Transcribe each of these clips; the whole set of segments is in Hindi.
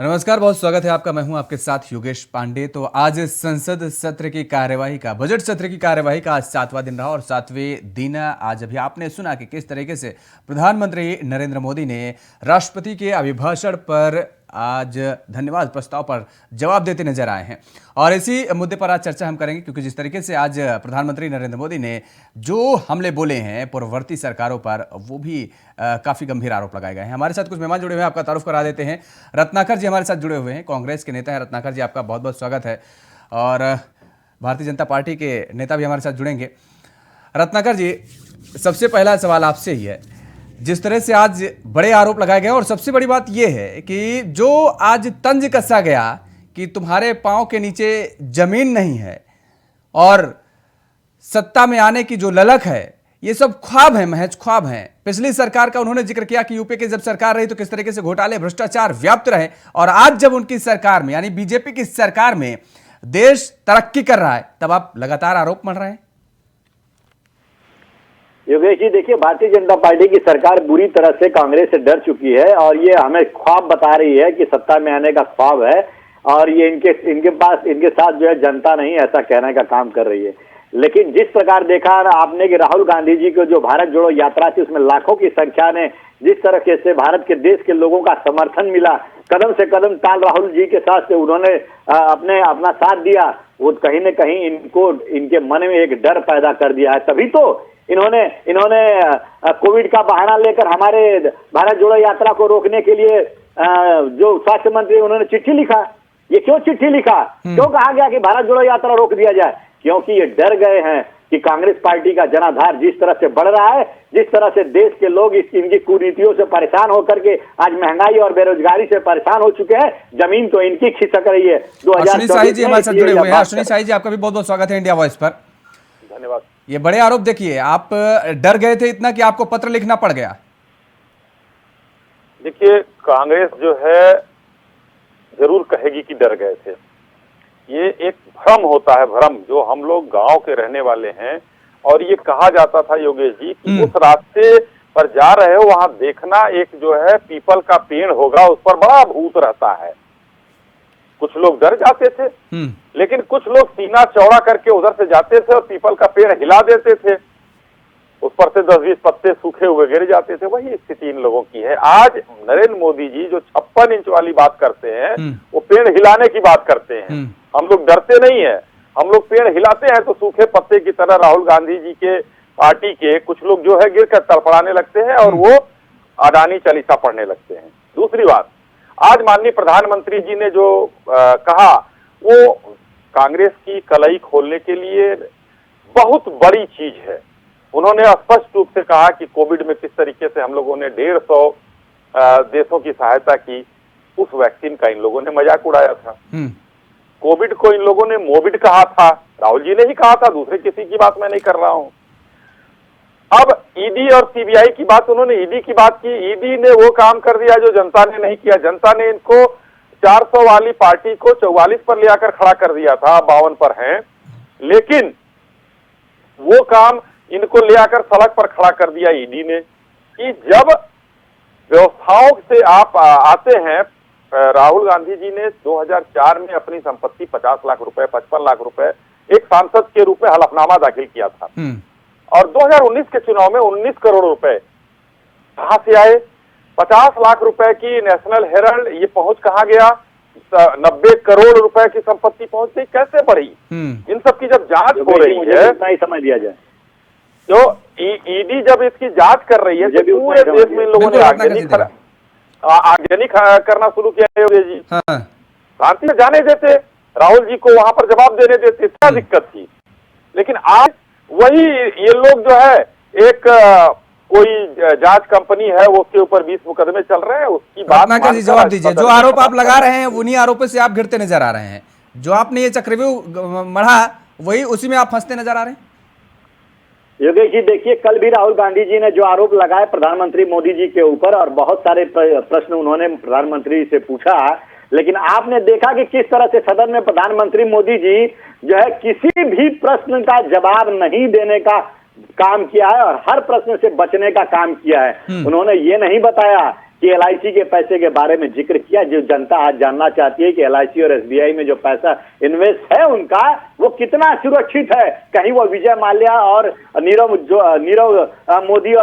नमस्कार, बहुत स्वागत है आपका। मैं हूं आपके साथ योगेश पांडे। तो आज संसद सत्र की कार्यवाही का, बजट सत्र की कार्यवाही का आज 7वां दिन रहा और 7वें दिन आज अभी आपने सुना कि किस तरीके से प्रधानमंत्री नरेंद्र मोदी ने राष्ट्रपति के अभिभाषण पर आज धन्यवाद प्रस्ताव पर जवाब देते नजर आए हैं। और इसी मुद्दे पर आज चर्चा हम करेंगे, क्योंकि जिस तरीके से आज प्रधानमंत्री नरेंद्र मोदी ने जो हमले बोले हैं पूर्ववर्ती सरकारों पर, वो भी काफी गंभीर आरोप लगाए गए हैं। हमारे साथ कुछ मेहमान जुड़े हुए हैं, आपका तारुफ करा देते हैं। रत्नाकर जी हमारे साथ जुड़े हुए हैं, कांग्रेस के नेता हैं। रत्नाकर जी, आपका बहुत बहुत स्वागत है। और भारतीय जनता पार्टी के नेता भी हमारे साथ जुड़ेंगे। रत्नाकर जी, सबसे पहला सवाल आपसे ही है। जिस तरह से आज बड़े आरोप लगाए गए और सबसे बड़ी बात यह है कि जो आज तंज कसा गया कि तुम्हारे पांव के नीचे जमीन नहीं है और सत्ता में आने की जो ललक है, ये सब ख्वाब है, महज ख्वाब है। पिछली सरकार का उन्होंने जिक्र किया कि यूपी की जब सरकार रही तो किस तरीके से घोटाले भ्रष्टाचार व्याप्त रहे, और आज जब उनकी सरकार में यानी बीजेपी की सरकार में देश तरक्की कर रहा है, तब आप लगातार आरोप मढ़ रहे हैं। योगेश जी, देखिए, भारतीय जनता पार्टी की सरकार बुरी तरह से कांग्रेस से डर चुकी है और ये हमें ख्वाब बता रही है कि सत्ता में आने का ख्वाब है, और ये इनके साथ जो है जनता नहीं, ऐसा कहने का काम कर रही है। लेकिन जिस प्रकार देखा आपने कि राहुल गांधी जी को जो भारत जोड़ो यात्रा थी, उसमें लाखों की संख्या ने जिस तरह से भारत के देश के लोगों का समर्थन मिला, कदम से कदम ताल राहुल जी के साथ से उन्होंने अपना साथ दिया, वो कहीं न कहीं इनके मन में एक डर पैदा कर दिया है। तभी तो इन्होंने कोविड का बहाना लेकर हमारे भारत जोड़ो यात्रा को रोकने के लिए जो स्वास्थ्य मंत्री उन्होंने चिट्ठी लिखा। ये क्यों चिट्ठी लिखा, क्यों कहा गया कि भारत जोड़ो यात्रा रोक दिया जाए? क्योंकि ये डर गए हैं कि कांग्रेस पार्टी का जनाधार जिस तरह से बढ़ रहा है, जिस तरह से देश के लोग इनकी कुरीतियों से परेशान होकर के आज महंगाई और बेरोजगारी से परेशान हो चुके हैं, जमीन तो इनकी खिसक रही है। 2024 जी हमारे साथ जुड़े हुए हैं। अश्विनी साई जी, आपका भी बहुत बहुत स्वागत है इंडिया वॉइस पर। धन्यवाद। ये बड़े आरोप, देखिए, आप डर गए थे इतना कि आपको पत्र लिखना पड़ गया। देखिए, कांग्रेस जो है जरूर कहेगी कि डर गए थे। ये एक भ्रम होता है, भ्रम, जो हम लोग गांव के रहने वाले हैं। और ये कहा जाता था योगेश जी कि उस रास्ते पर जा रहे हो, वहां देखना एक जो है पीपल का पेड़ होगा, उस पर बड़ा भूत रहता है। कुछ लोग डर जाते थे, लेकिन कुछ लोग सीना चौड़ा करके उधर से जाते थे और पीपल का पेड़ हिला देते थे, उस पर से 10-20 पत्ते सूखे हुए गिर जाते थे। वही स्थिति इन लोगों की है। आज नरेंद्र मोदी जी जो 56 इंच वाली बात करते हैं, वो पेड़ हिलाने की बात करते हैं। हम लोग डरते नहीं है, हम लोग पेड़ हिलाते हैं तो सूखे पत्ते की तरह राहुल गांधी जी के पार्टी के कुछ लोग जो है गिर कर तड़फड़ाने लगते हैं और वो अडानी चालीसा पढ़ने लगते हैं। दूसरी बात, आज माननीय प्रधानमंत्री जी ने जो कहा, वो कांग्रेस की कलई खोलने के लिए बहुत बड़ी चीज है। उन्होंने स्पष्ट रूप से कहा कि कोविड में किस तरीके से हम लोगों ने 150 देशों की सहायता की, उस वैक्सीन का इन लोगों ने मजाक उड़ाया था। कोविड को इन लोगों ने मोविड कहा था, राहुल जी ने ही कहा था, दूसरे किसी की बात मैं नहीं कर रहा हूं। अब ईडी और सीबीआई की बात, उन्होंने ईडी की बात की। ईडी ने वो काम कर दिया जो जनता ने नहीं किया। जनता ने इनको 400 वाली पार्टी को 44 पर ले आकर खड़ा कर दिया था, 52 पर हैं, लेकिन वो काम इनको ले आकर सड़क पर खड़ा कर दिया ईडी ने कि जब व्यवस्थाओं से आप आते हैं। राहुल गांधी जी ने 2004 में अपनी संपत्ति 50 लाख रुपए, 55 लाख रुपए एक सांसद के रूप में हलफनामा दाखिल किया था, और 2019 के चुनाव में 19 करोड़ रुपए कहां से आए? 50 लाख रुपए की नेशनल हेराल्ड, ये पहुंच कहां गया? 90 करोड़ रुपए की संपत्ति पहुंच गई, कैसे बढ़ी? इन सब की जब जांच हो रही है, इतना ही समझ लिया जाए, जो ईडी जब इसकी जांच कर रही है, जब पूरे देश में इन लोगों ने आगजनी करना शुरू किया है योगेश जी। शांति से जाने देते, राहुल जी को वहां पर जवाब देने देते, क्या दिक्कत थी? लेकिन आज वही ये लोग जो है, एक कोई जांच कंपनी है, वो उसके ऊपर 20 मुकदमे चल रहे हैं, उसकी बात जवाब दीजिए। जो आरोप आप लगा रहे हैं उन्हीं आरोपों से आप घिरते नजर आ रहे हैं। जो आपने ये चक्रव्यूह मढ़ा, वही उसी में आप फंसते नजर आ रहे हैं। योगेश जी, देखिए, कल भी राहुल गांधी जी ने जो आरोप लगाए प्रधानमंत्री मोदी जी के ऊपर, और बहुत सारे प्रश्न उन्होंने प्रधानमंत्री से पूछा, लेकिन आपने देखा कि किस तरह से सदन में प्रधानमंत्री मोदी जी जो है किसी भी प्रश्न का जवाब नहीं देने का काम किया है और हर प्रश्न से बचने का काम किया है। उन्होंने ये नहीं बताया कि एलआईसी के पैसे के बारे में जिक्र किया। जो जनता आज जानना चाहती है कि एलआईसी और एसबीआई में जो पैसा इन्वेस्ट है उनका वो कितना सुरक्षित है। कहीं वो विजय माल्या और नीरव मोदी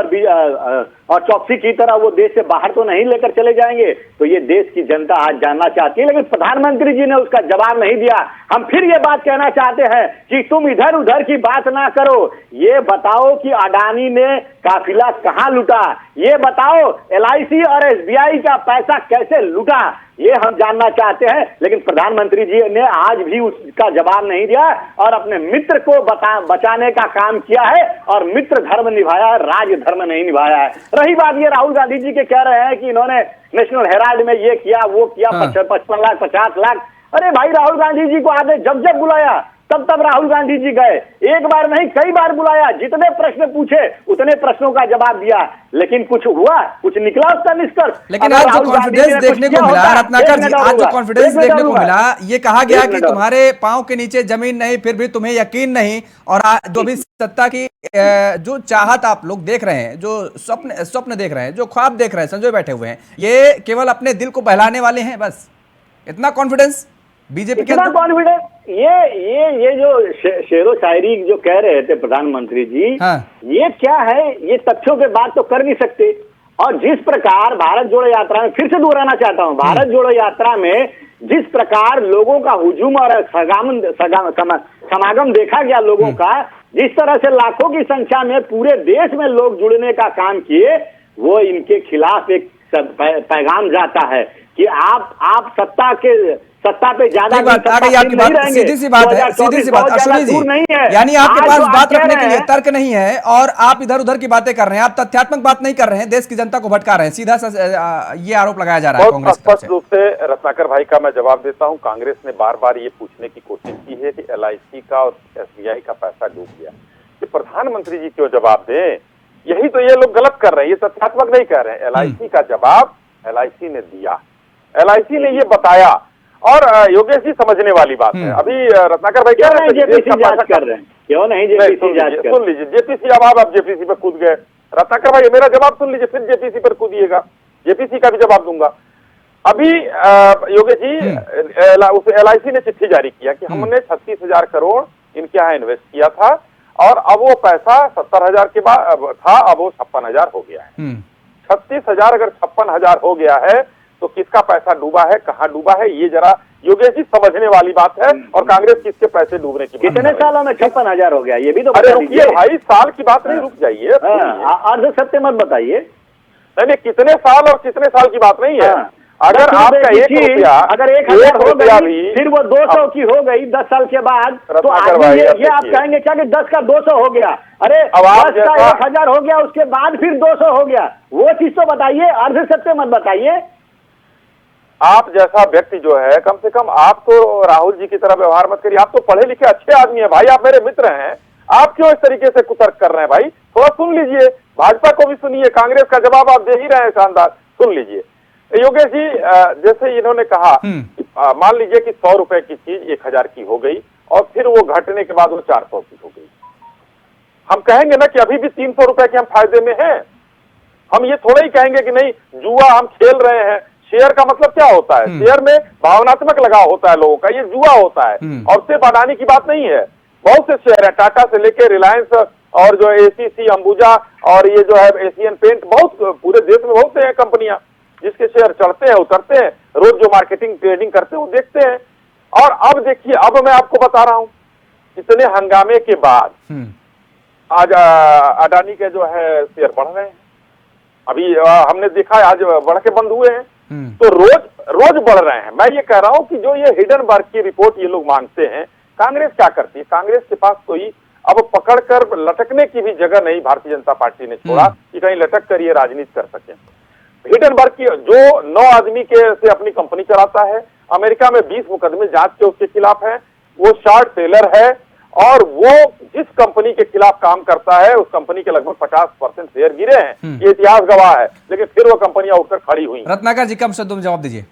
और चौकसी की तरह वो देश से बाहर तो नहीं लेकर चले जाएंगे। तो ये देश की जनता आज जानना चाहती है, लेकिन प्रधानमंत्री जी ने उसका जवाब नहीं दिया। हम फिर ये बात कहना चाहते हैं कि तुम इधर उधर की बात ना करो, ये बताओ कि अडानी ने काफिला कहां लूटा, ये बताओ एलआईसी और एसबीआई का पैसा कैसे लूटा, ये हम जानना चाहते हैं। लेकिन प्रधानमंत्री जी ने आज भी उसका जवाब नहीं दिया और अपने मित्र को बचाने का काम किया है और मित्र धर्म निभाया है, राज धर्म नहीं निभाया है। रही बात ये राहुल गांधी जी के कह रहे हैं कि इन्होंने नेशनल हेराल्ड में ये किया वो किया, 55 लाख 50 लाख। अरे भाई राहुल गांधी जी को आपने जब जब बुलाया तब राहुल गांधी जी गए, एक बार नहीं कई बार बुलाया, जितने प्रश्न पूछे उतने प्रश्नों का जवाब दिया, लेकिन कुछ हुआ, कुछ निकला उसका निष्कर्ष। लेकिन आज जो कॉन्फिडेंस देखने को मिला रत्नाकर जी, आज जो कॉन्फिडेंस देखने को मिला, ये कहा गया कि तुम्हारे पांव के नीचे जमीन नहीं फिर भी तुम्हें यकीन नहीं, और जो भी सत्ता की जो चाहत आप लोग देख रहे हैं, जो स्वप्न देख रहे हैं, जो ख्वाब देख रहे हैं, संजोए बैठे हुए हैं, ये केवल अपने दिल को बहलाने वाले हैं। बस इतना कॉन्फिडेंस बीजेपी के अंदर, कॉन्फिडेंस। ये जो शेरो शायरी जो कह रहे थे प्रधानमंत्री जी, ये क्या है, ये तथ्यों पे बात तो कर नहीं सकते। और जिस प्रकार भारत जोड़ो यात्रा में, फिर से दोहराना चाहता हूं, भारत जोड़ो यात्रा में जिस प्रकार लोगों का हुजूम और समागम देखा गया लोगों का, जिस तरह से लाखों की संख्या में पूरे देश में लोग जुड़ने का काम किए, वो इनके खिलाफ एक पैगाम जाता है कि आप सत्ता पे ज्यादा सीधी सी बात है, सीधी सी बात अश्विनी जी, यानी आपके पास बात रखने के लिए तर्क नहीं है और आप इधर उधर की बातें कर रहे हैं, आप तथ्यात्मक बात नहीं कर रहे हैं, देश की जनता को भटका रहे हैं, सीधा सा ये आरोप लगाया जा रहा है कांग्रेस की तरफ से। स्पष्ट रूप से रत्नाकर भाई का मैं जवाब देता हूं। कांग्रेस ने बार बार ये पूछने की कोशिश की है कि एलआईसी का और एसबीआई का पैसा डूब गया, कि प्रधानमंत्री जी क्यों जवाब दें। यही तो ये लोग गलत कर रहे हैं, ये तथ्यात्मक नहीं कह रहे हैं। एलआईसी का जवाब एलआईसी ने दिया, एलआईसी ने ये बताया, और योगेश जी समझने वाली बात है। अभी रत्नाकर भाई क्या जेपीसी जांच कर रहे हैं, क्यों नहीं जेपीसी जांच कर, सुन लीजिए जेपीसी, अब आप जेपीसी पर कूद गए। रत्नाकर भाई मेरा जवाब सुन लीजिए, फिर जेपीसी पर कूदिएगा, जेपीसी का भी जवाब दूंगा। अभी योगेश जी उस एलआईसी ने चिट्ठी जारी किया कि हमने 36,000 करोड़ इनके यहाँ इन्वेस्ट किया था और अब वो पैसा 70,000 के बाद था, अब वो 56,000 हो गया है। 36,000 अगर 56,000 हो गया है तो किसका पैसा डूबा है, कहाँ डूबा है, ये जरा योगेश जी समझने वाली बात है। और कांग्रेस किसके पैसे डूबने की, कितने सालों में 56,000 हो गया, ये भी तो अरे रुकिए भाई, साल की बात नहीं, रुक जाइए, अर्ध सत्य मत बताइए। नहीं, कितने साल और कितने साल की बात नहीं है। अगर आपका 1 रुपया, अगर 1,000 हो गई, फिर वो 200 की हो गई 10 साल के बाद, तो ये आप कहेंगे क्या कि 10 का 200 हो गया? अरे 10 का 1,000 हो गया, उसके बाद फिर 200 हो गया, वो चीज तो बताइए, अर्ध सत्य मत बताइए। आप जैसा व्यक्ति जो है, कम से कम आप तो राहुल जी की तरह व्यवहार मत करिए। आप तो पढ़े लिखे अच्छे आदमी है भाई, आप मेरे मित्र हैं, आप क्यों इस तरीके से कुतर्क कर रहे हैं भाई? थोड़ा सुन लीजिए, भाजपा को भी सुनिए, कांग्रेस का जवाब आप दे ही रहे हैं शानदार, सुन लीजिए। योगेश जी, जैसे इन्होंने कहा, मान लीजिए कि 100 रुपए की चीज 1,000 की हो गई और फिर वो घटने के बाद वो 400 की हो गई, हम कहेंगे ना कि अभी भी 300 रुपए के हम फायदे में हैं। हम ये थोड़ा ही कहेंगे कि नहीं जुआ हम खेल रहे हैं। शेयर का मतलब क्या होता है? शेयर में भावनात्मक लगाव होता है लोगों का, ये जुआ होता है। और सिर्फ अडानी की बात नहीं है, बहुत से शेयर है, टाटा से लेके रिलायंस और जो एसीसी, अंबुजा और ये जो है एशियन पेंट, बहुत पूरे देश में बहुत से कंपनियां जिसके शेयर चढ़ते हैं उतरते हैं, रोज जो मार्केटिंग ट्रेडिंग करते हैं वो देखते हैं। और अब देखिए, अब मैं आपको बता रहा हूं, इतने हंगामे के बाद आज अडानी के जो है शेयर बढ़ रहे हैं। अभी हमने देखा आज बढ़ के बंद हुए हैं, तो रोज बढ़ रहे हैं। मैं ये कह रहा हूं कि जो ये हिडनबर्ग की रिपोर्ट ये लोग मांगते हैं, कांग्रेस क्या करती है? कांग्रेस के पास कोई अब पकड़कर लटकने की भी जगह नहीं भारतीय जनता पार्टी ने छोड़ा कि कहीं लटक कर ये राजनीति कर सके। हिडनबर्ग की जो 9 आदमी के से अपनी कंपनी चलाता है, अमेरिका में 20 मुकदमे जांच के उसके खिलाफ है, वो शॉर्ट सेलर है और वो जिस कंपनी के खिलाफ काम करता है उस कंपनी के लगभग 50% शेयर गिरे हैं, ये इतिहास गवाह है। लेकिन फिर वो कंपनियां उठकर खड़ी हुई। रत्नाकर जी, कम शब्दों में जवाब दीजिए।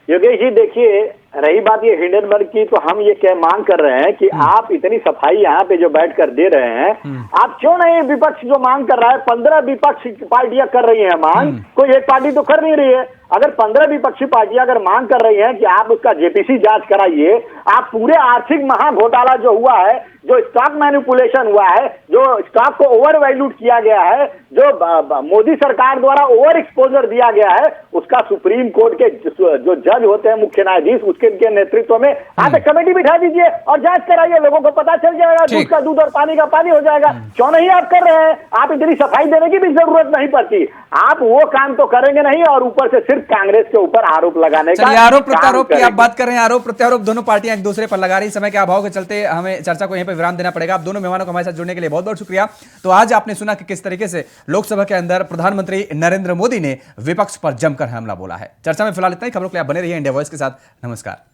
योगेश जी देखिए, रही बात ये हिंडनबर्ग की, तो हम ये क्या मांग कर रहे हैं कि आप इतनी सफाई यहाँ पे जो बैठ कर दे रहे हैं, आप क्यों नहीं विपक्ष जो मांग कर रहा है, 15 विपक्ष पार्टियां कर रही हैं मांग, कोई एक पार्टी तो कर नहीं रही है। अगर 15 विपक्षी पार्टियां अगर मांग कर रही हैं कि आप उसका जेपीसी जांच कराइए, आप पूरे आर्थिक महाघोटाला जो हुआ है, जो स्टॉक मैनिपुलेशन हुआ है, जो स्टॉक को ओवर वैल्यूड किया गया है, जो मोदी सरकार द्वारा ओवर एक्सपोजर दिया गया है, उसका सुप्रीम कोर्ट के जो जज होते हैं, मुख्य न्यायाधीश, उसके नेतृत्व में आप एक कमेटी बिठा दीजिए और जांच कराइए, लोगों को पता चल जाएगा, दूध का दूध और पानी का पानी हो जाएगा। क्यों नहीं आप कर रहे हैं? आप इतनी सफाई देने की भी जरूरत नहीं पड़ती, आप वो काम तो करेंगे नहीं और ऊपर से सिर्फ कांग्रेस के ऊपर आरोप लगाने का। आरोप प्रत्यारोप की आप बात कर रहे हैं, आरोप प्रत्यारोप दोनों पार्टियां एक दूसरे पर लगा रही। समय के अभाव के चलते हमें चर्चा को यहीं पर विराम देना पड़ेगा। आप दोनों मेहमानों को हमारे साथ जुड़ने के लिए बहुत बहुत शुक्रिया। तो आज आपने सुना कि किस तरीके से लोकसभा के अंदर प्रधानमंत्री नरेंद्र मोदी ने विपक्ष पर जमकर हमला बोला है। चर्चा में फिलहाल इतना ही। खबरों के लिए आप बने रहिए इंडिया वॉइस के साथ। नमस्कार।